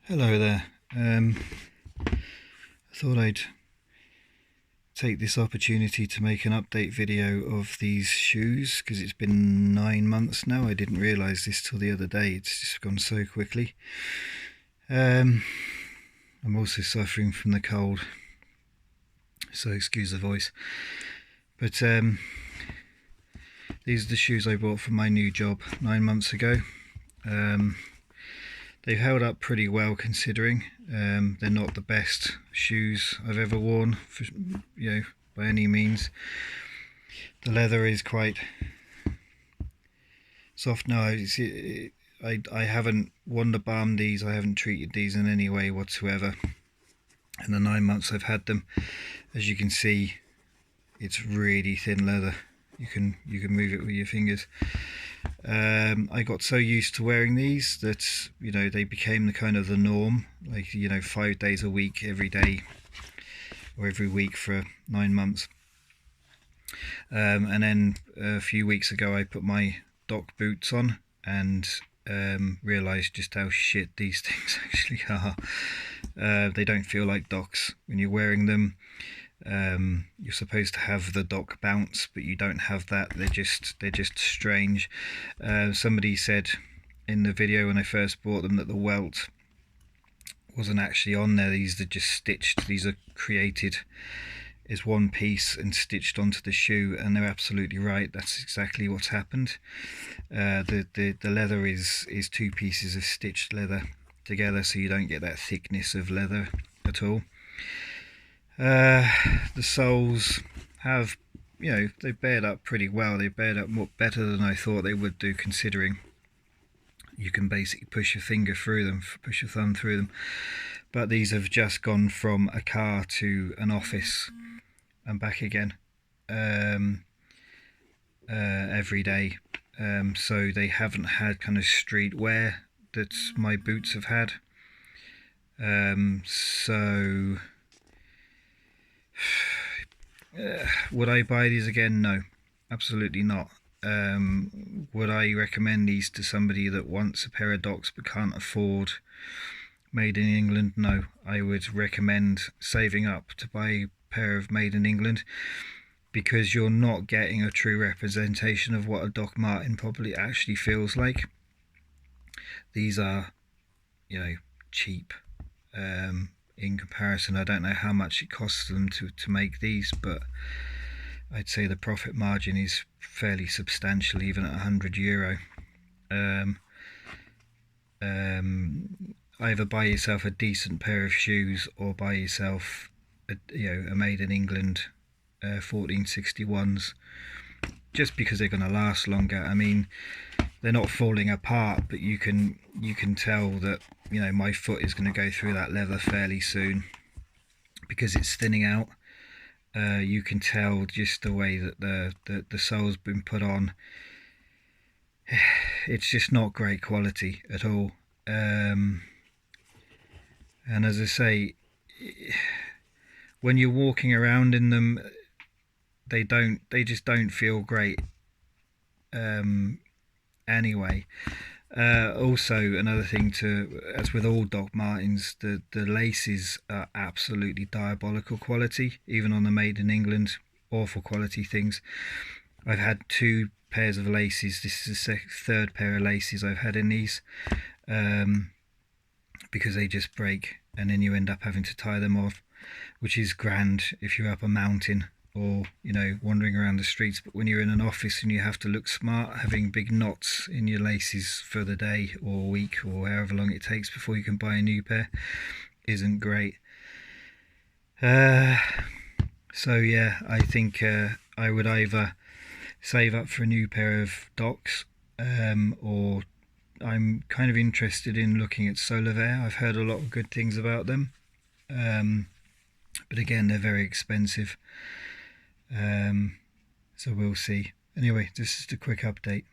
Hello there. I thought I'd take this opportunity to make an update video of these shoes because it's been 9 months now. I didn't realise this till the other day. It's just gone so quickly. I'm also suffering from the cold, so excuse the voice. But these are the shoes I bought for my new job 9 months ago. They've held up pretty well considering. They're not the best shoes I've ever worn, by any means. The leather is quite soft now. I haven't wonder balmed these. I haven't treated these in any way whatsoever. In the 9 months I've had them, as you can see, it's really thin leather. You can move it with your fingers. I got so used to wearing these that they became the kind of the norm, like 5 days a week, every day or every week for 9 months. And then a few weeks ago I put my dock boots on and realised just how shit these things actually are. They don't feel like docks when you're wearing them. You're supposed to have the dock bounce, but you don't have that. They're just strange. Somebody said in the video when I first bought them that the welt wasn't actually on there. These are just stitched. These are created as one piece and stitched onto the shoe, and they're absolutely right. That's exactly what's happened. The leather is two pieces of stitched leather together, so you don't get that thickness of leather at all. The soles have, they've bared up pretty well. They've bared up better than I thought they would do, considering you can basically push your finger through them, push your thumb through them. But these have just gone from a car to an office and back again every day. So they haven't had kind of street wear that my boots have had. Would I buy these again? No, absolutely not. Would I recommend these to somebody that wants a pair of docks but can't afford made in England? No, I would recommend saving up to buy a pair of made in England, because you're not getting a true representation of what a Doc Marten probably actually feels like. These are, cheap. In comparison, I don't know how much it costs them to make these, but I'd say the profit margin is fairly substantial, even at €100. Either buy yourself a decent pair of shoes or buy yourself a made in England 1461s, just because they're going to last longer. I mean, they're not falling apart, but you can tell that my foot is going to go through that leather fairly soon because it's thinning out. You can tell just the way that the sole's been put on. It's just not great quality at all. And as I say, when you're walking around in them, they just don't feel great. Anyway, also another thing, as with all Doc Martens, the laces are absolutely diabolical quality, even on the made in England awful quality things. I've had 2 pairs of laces. This is the third pair of laces I've had in these, because they just break and then you end up having to tie them off, which is grand if you're up a mountain or wandering around the streets. But when you're in an office and you have to look smart, having big knots in your laces for the day or week or however long it takes before you can buy a new pair isn't great. So yeah, I think I would either save up for a new pair of docks, or I'm kind of interested in looking at Solavair. I've heard a lot of good things about them, but again, they're very expensive. So we'll see. Anyway, this is the quick update.